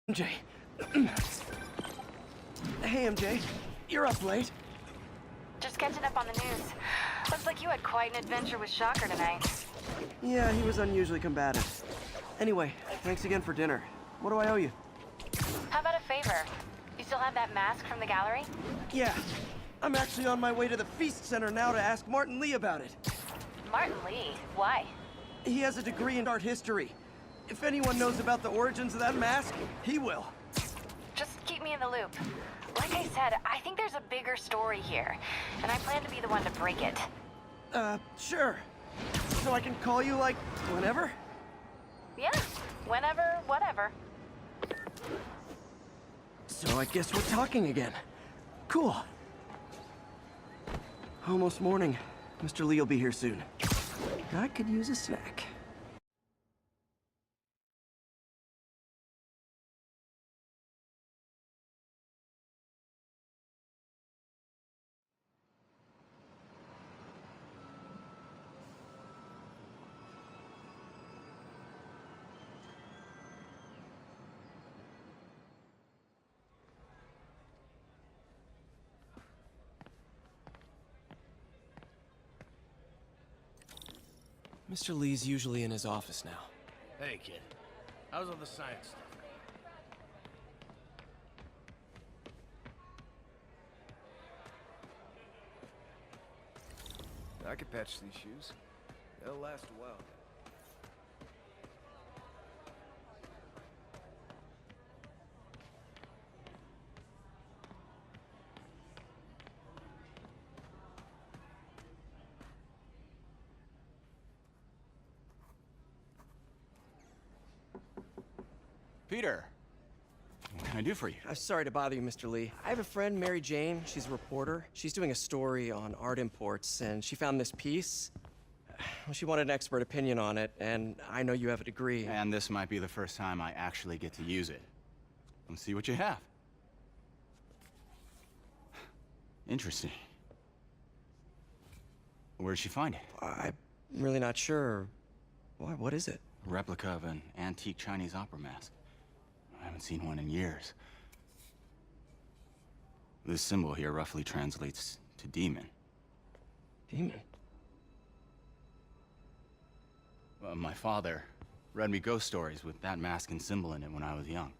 MJ. Hey, MJ. You're up late. Just catching up on the news. Looks like you had quite an adventure with Shocker tonight. Yeah, he was unusually combative. Anyway, thanks again for dinner. What do I owe you? How about a favor? You still have that mask from the gallery? Yeah. I'm actually on my way to the Feast Center now to ask Martin Lee about it. Martin Lee? Why? He has a degree in art history. If anyone knows about the origins of that mask, he will. Just keep me in the loop. Like I said, I think there's a bigger story here, and I plan to be the one to break it. Sure. So I can call you, like, whenever? Yeah, whenever, whatever. So I guess we're talking again. Cool. Almost morning. Mr. Lee will be here soon. I could use a snack. Mr. Lee's usually in his office now. Hey, kid. How's all the science stuff? I could patch these shoes. They'll last a while. Peter, what can I do for you? I'm sorry to bother you, Mr. Lee. I have a friend, Mary Jane. She's a reporter. She's doing a story on art imports, and she found this piece. Well, she wanted an expert opinion on it, and I know you have a degree. And this might be the first time I actually get to use it. Let's see what you have. Interesting. Where did she find it? I'm really not sure. Why, what is it? A replica of an antique Chinese opera mask. I haven't seen one in years. This symbol here roughly translates to demon. Demon? My father read me ghost stories with that mask and symbol in it when I was young.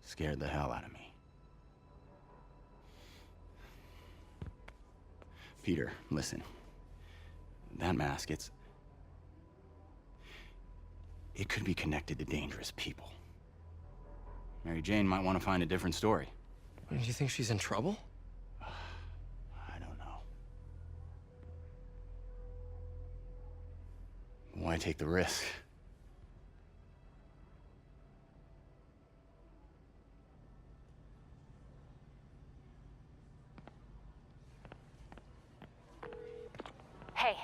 Scared the hell out of me. Peter, listen. That mask, it could be connected to dangerous people. Mary Jane might want to find a different story. Do you think she's in trouble? I don't know. Why take the risk? Hey,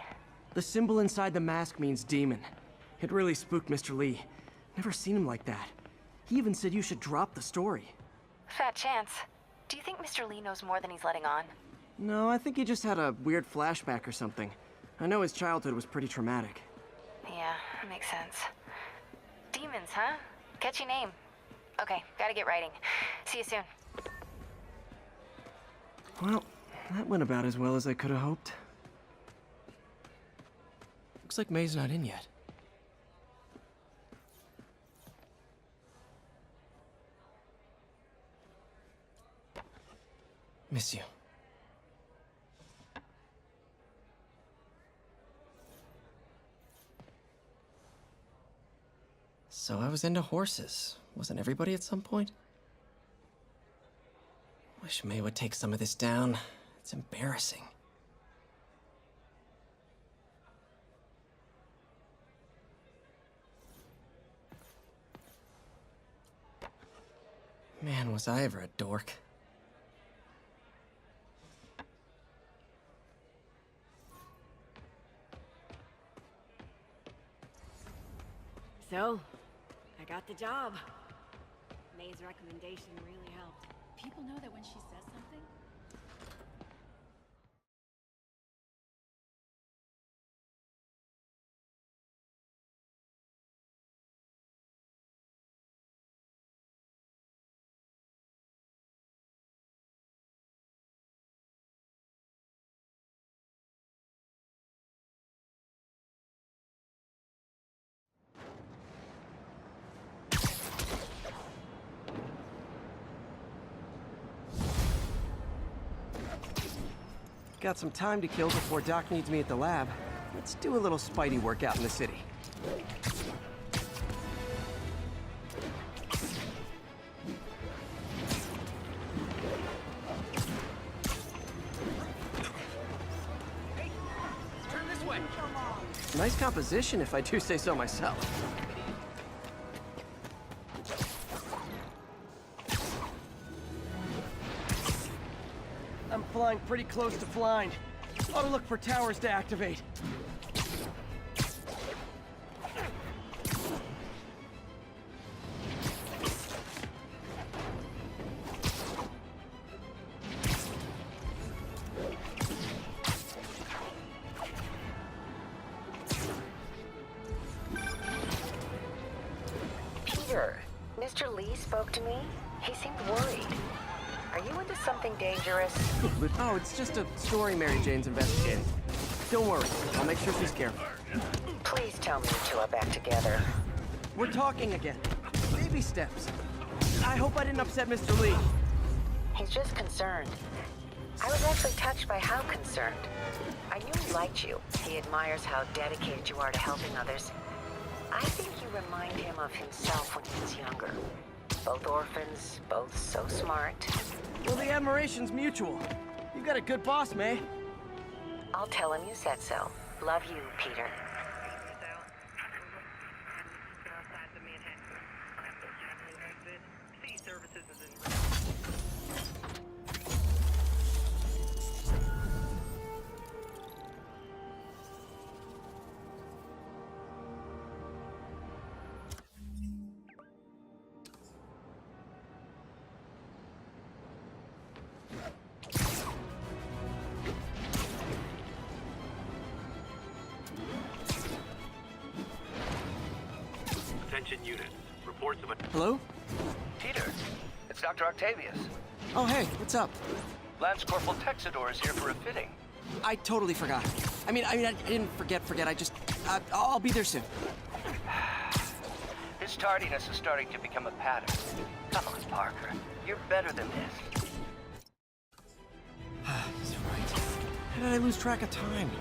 The symbol inside the mask means demon. It really spooked Mr. Lee. Never seen him like that. He even said you should drop the story. fat chance. Do you think Mr. Lee knows more than he's letting on? No, I think he just had a weird flashback or something. I know his childhood was pretty traumatic. Yeah, makes sense. Demons, huh? Catchy name. Okay, gotta get writing. See you soon. Well, that went about as well as I could have hoped. Looks like May's not in yet. Miss you. So I was into horses. Wasn't everybody at some point? Wish May would take some of this down. It's embarrassing. Man, was I ever a dork. So, I got the job. May's recommendation really helped. People know that when she says something, Got some time to kill before Doc needs me at the lab. Let's do a little Spidey workout in the city. Turn this way. Nice composition, if I do say so myself. I'm flying pretty close to flying. Ought to look for towers to activate. Peter, Mr. Lee spoke to me. He seemed worried. Are you into something dangerous? Oh, it's just a story Mary Jane's investigating. Don't worry, I'll make sure she's careful. Please tell me you two are back together. We're talking again. Baby steps. I hope I didn't upset Mr. Lee. He's just concerned. I was actually touched by how concerned. I knew he liked you. He admires how dedicated you are to helping others. I think you remind him of himself when he was younger. Both orphans, both so smart. Well, the admiration's mutual. You've got a good boss, May. I'll tell him you said so. Love you, Peter. Attention units. Reports of a... Hello? Peter, it's Dr. Octavius. Oh, hey, what's up? Lance Corporal Texador is here for a fitting. I totally forgot. I didn't forget. I'll be there soon. His tardiness is starting to become a pattern. Come on, Parker. You're better than this. He's right. How did I lose track of time?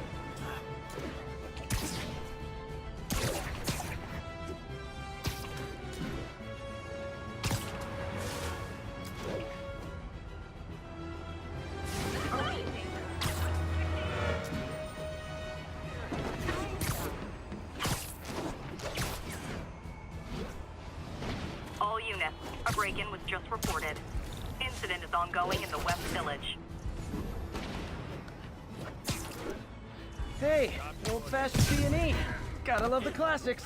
All units, a break-in was just reported. Incident is ongoing in the West Village. Hey, old-fashioned B&E. Gotta love the classics.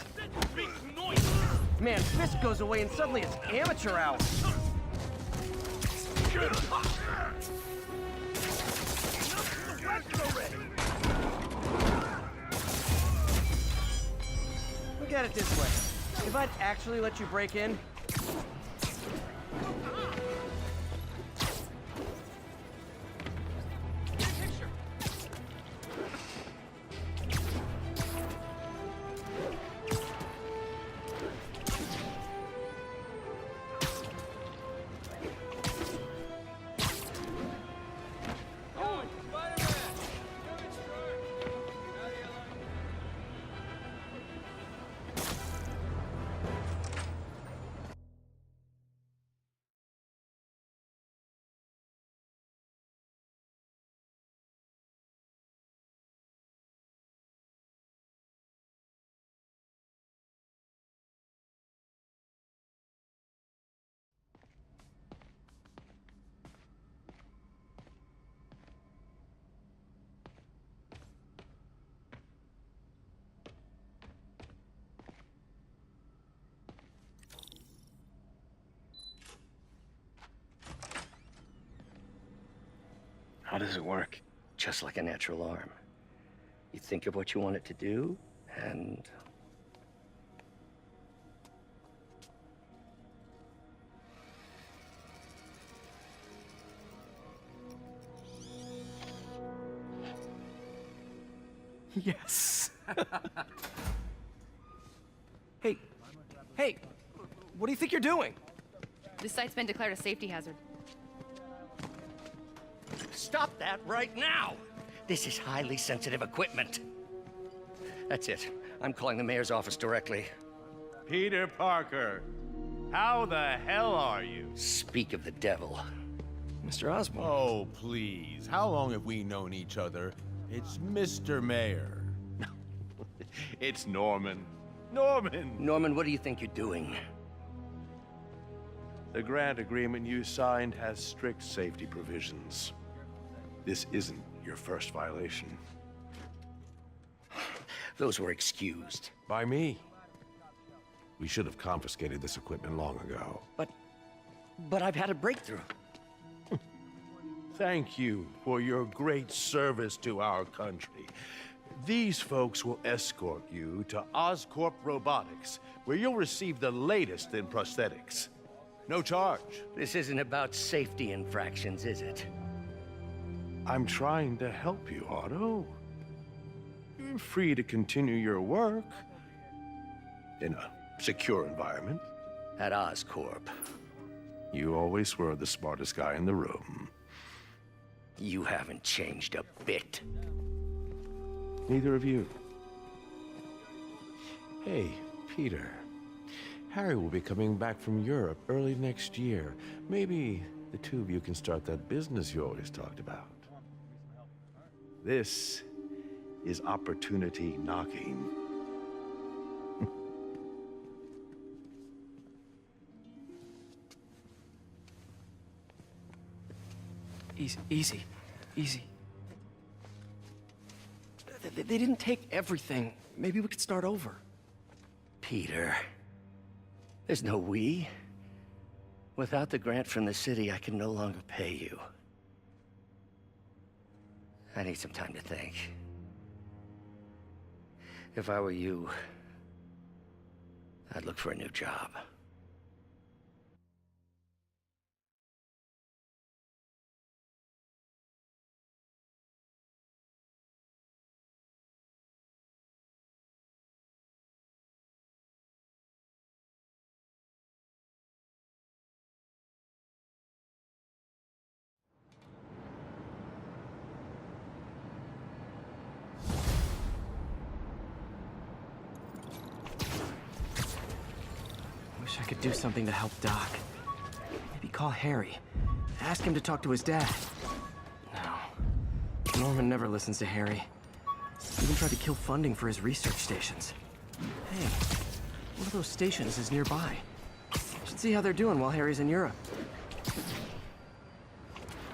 Man, Fisk goes away and suddenly it's amateur hour. Look at it this way. If I'd actually let you break in, How does it work? Just like a natural arm. You think of what you want it to do, and... yes. Hey, what do you think you're doing? This site's been declared a safety hazard. Stop that right now! This is highly sensitive equipment. That's it. I'm calling the mayor's office directly. Peter Parker, how the hell are you? Speak of the devil. Mr. Osborn. Oh, please. How long have we known each other? It's Mr. Mayor. It's Norman. Norman! Norman, what do you think you're doing? The grant agreement you signed has strict safety provisions. This isn't your first violation. Those were excused. By me. We should have confiscated this equipment long ago. But I've had a breakthrough. Thank you for your great service to our country. These folks will escort you to Oscorp Robotics, where you'll receive the latest in prosthetics. No charge. This isn't about safety infractions, is it? I'm trying to help you, Otto. You're free to continue your work in a secure environment. At Oscorp. You always were the smartest guy in the room. You haven't changed a bit. Neither of you. Hey, Peter. Harry will be coming back from Europe early next year. Maybe the two of you can start that business you always talked about. This is opportunity knocking. Easy. They didn't take everything. Maybe we could start over. Peter, there's no we. Without the grant from the city, I can no longer pay you. I need some time to think. If I were you, I'd look for a new job. Wish I could do something to help Doc. Maybe call Harry. Ask him to talk to his dad. No. Norman never listens to Harry. He even tried to kill funding for his research stations. Hey, one of those stations is nearby. Should see how they're doing while Harry's in Europe.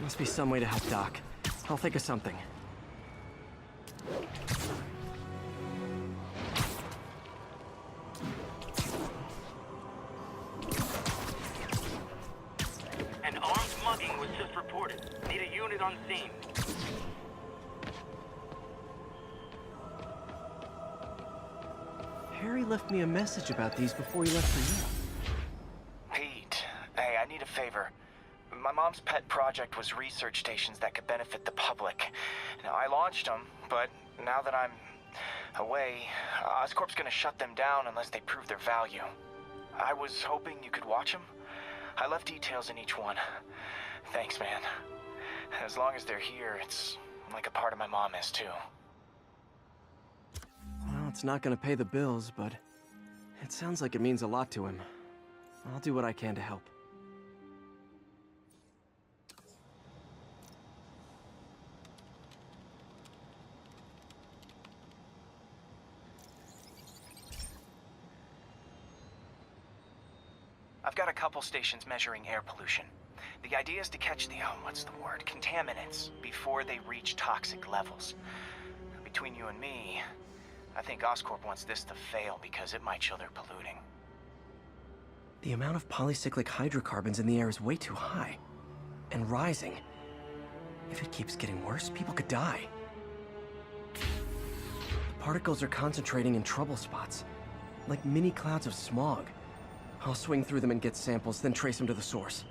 Must be some way to help Doc. I'll think of something. An armed mugging was just reported. Need a unit on scene. Harry left me a message about these before he left for Europe. Pete, hey, I need a favor. My mom's pet project was research stations that could benefit the public. Now, I launched them, but now that I'm away, Oscorp's gonna shut them down unless they prove their value. I was hoping you could watch them. I left details in each one. Thanks, man. As long as they're here, it's like a part of my mom is, too. Well, it's not gonna pay the bills, but it sounds like it means a lot to him. I'll do what I can to help. I've got a couple stations measuring air pollution. The idea is to catch the, contaminants before they reach toxic levels. Between you and me, I think Oscorp wants this to fail because it might show they're polluting. The amount of polycyclic hydrocarbons in the air is way too high. And rising. If it keeps getting worse, people could die. The particles are concentrating in trouble spots, like mini clouds of smog. I'll swing through them and get samples, then trace them to the source.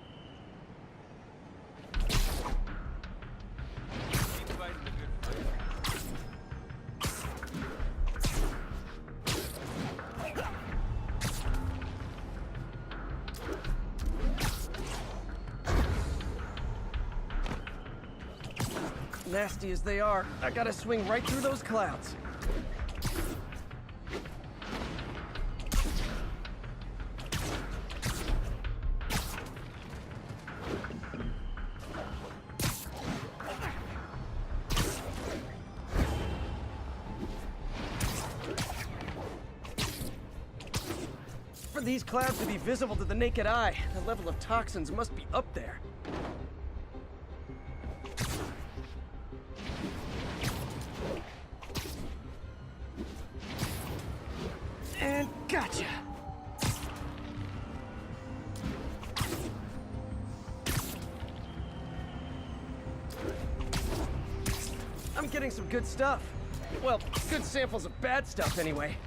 Nasty as they are, I gotta swing right through those clouds. For these clouds to be visible to the naked eye, the level of toxins must be up there. And gotcha! I'm getting some good stuff. Well, good samples of bad stuff anyway.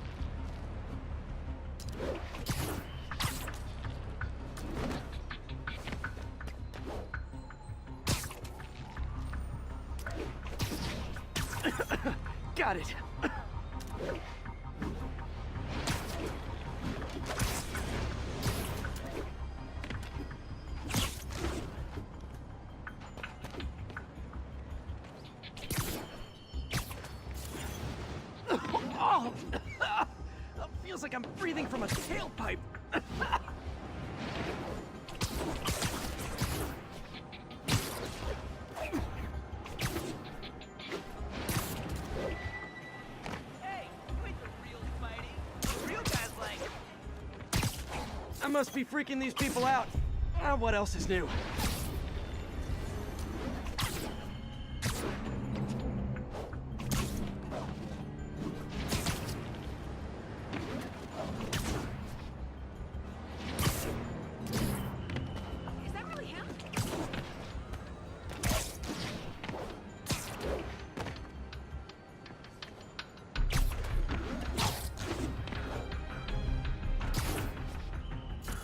Got it. Oh, feels like I'm breathing from a tailpipe. I must be freaking these people out. What else is new? Is that really him?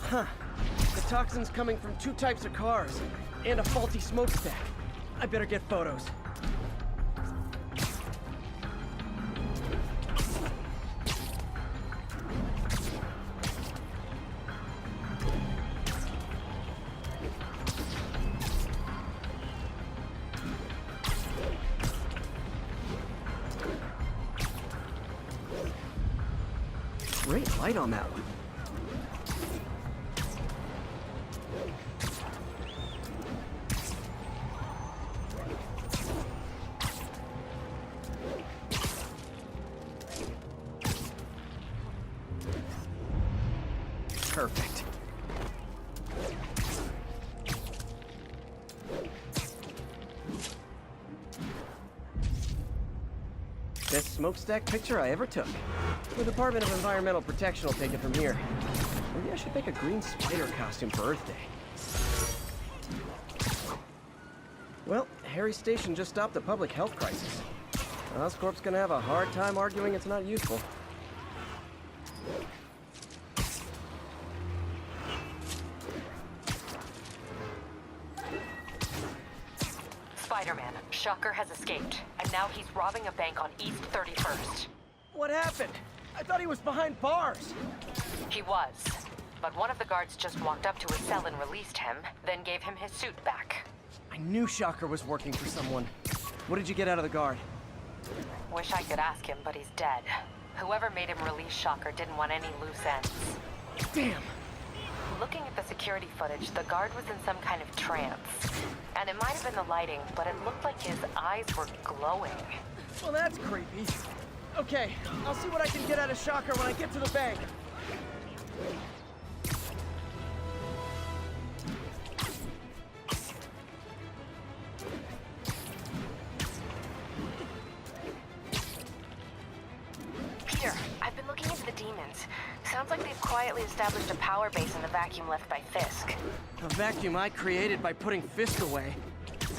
Huh. The toxin's coming from two types of cars, and a faulty smokestack. I better get photos. Great light on that one. Perfect. Best smokestack picture I ever took. The Department of Environmental Protection will take it from here. Maybe I should make a green spider costume for Earth Day. Well, Harry's station just stopped a public health crisis. Oscorp's gonna have a hard time arguing it's not useful. Spiderman, Shocker has escaped, and now he's robbing a bank on East 31st. What happened? I thought he was behind bars. He was, but one of the guards just walked up to his cell and released him, then gave him his suit back. I knew Shocker was working for someone. What did you get out of the guard? Wish I could ask him, but he's dead. Whoever made him release Shocker didn't want any loose ends. Damn! Looking at the security footage, the guard was in some kind of trance. And it might have been the lighting, but it looked like his eyes were glowing. Well, that's creepy. Okay, I'll see what I can get out of Shocker when I get to the bank. Peter, I've been looking into the demons. Sounds like they've quietly established a power base in the vacuum left by Fisk. A vacuum I created by putting Fisk away.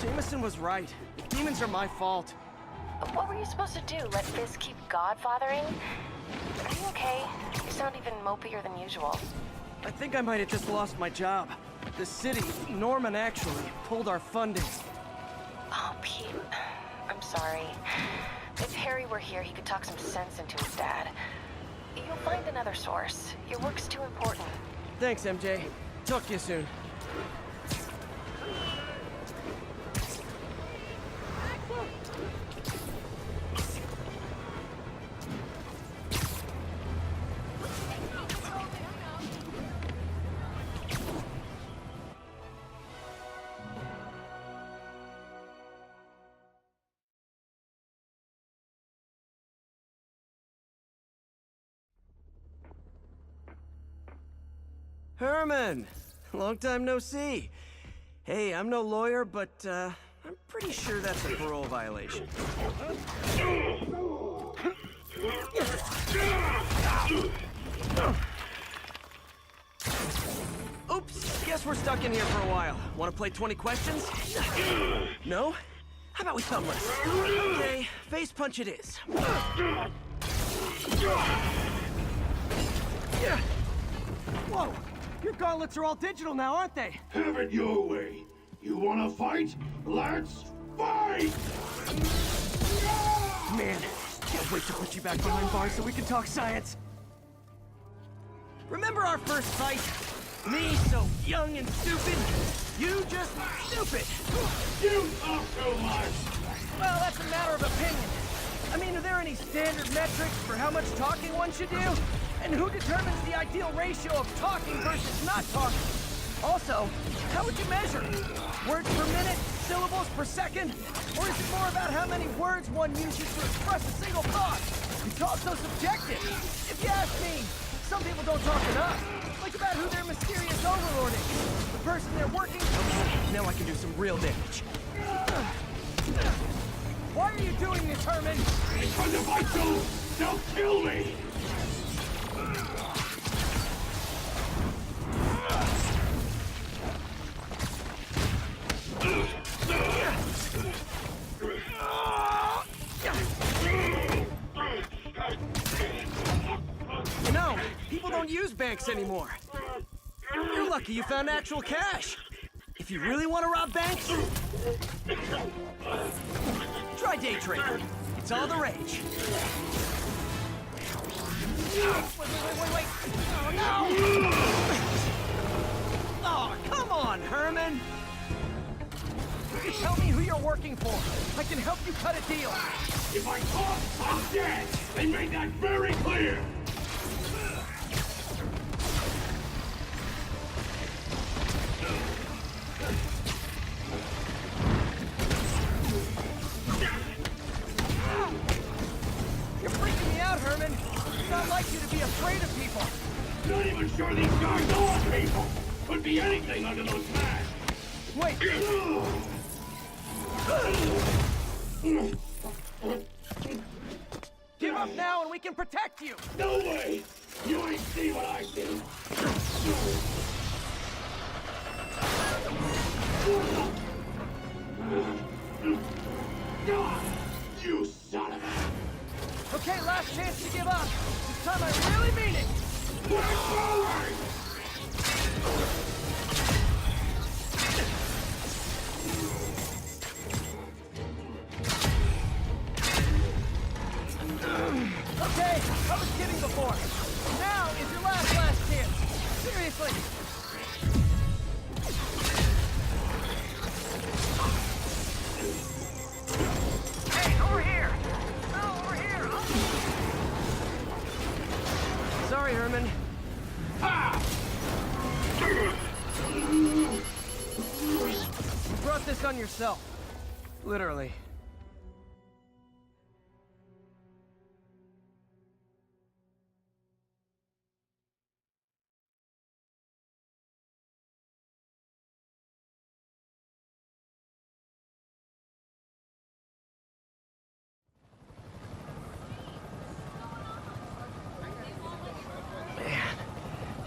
Jameson was right. Demons are my fault. What were you supposed to do? Let Fisk keep godfathering? Are you okay? You sound even mopier than usual. I think I might have just lost my job. The city, Norman actually, pulled our funding. Oh, Pete. I'm sorry. If Harry were here, he could talk some sense into his dad. You'll find another source. Your work's too important. Thanks, MJ. Talk to you soon. Whoa. Herman! Long time no see. Hey, I'm no lawyer, but, I'm pretty sure that's a parole violation. Oops, guess we're stuck in here for a while. Want to play 20 questions? No? How about we thumbless? Okay, face punch it is. Whoa! Your gauntlets are all digital now, aren't they? Have it your way. You wanna fight? Let's fight! Man, can't wait to put you back behind bars so we can talk science. Remember our first fight? Me so young and stupid? You just stupid! You talk too much! Well, that's a matter of opinion. I mean, are there any standard metrics for how much talking one should do? And who determines the ideal ratio of talking versus not talking? Also, how would you measure? Words per minute? Syllables per second? Or is it more about how many words one uses to express a single thought? It's also subjective. If you ask me, some people don't talk enough. Like about who their mysterious overlord is. The person they're working... Okay, now I can do some real damage. Why are you doing this, Herman? Because if I don't, they'll kill me! You know, people don't use banks anymore. You're lucky you found actual cash. If you really want to rob banks, try day trading. It's all the rage. Wait. Oh, no! Oh, come on, Herman! You tell me who you're working for. I can help you cut a deal. If I talk, I'm dead! They made that very clear! You're freaking me out, Herman. It's not like you to be afraid of people. Not even sure these guys are people! Could be anything under those masks! Wait! Give up now and we can protect you! No way! You ain't see what I see! God, you son of a... Okay, last chance to give up. This time I really mean it! We're forward! Okay, I was kidding before. Now is your last chance. Seriously. Hey, over here! No, over here! Sorry, Herman. You brought this on yourself. Literally.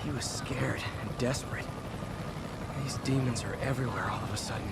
He was scared and desperate. These demons are everywhere all of a sudden.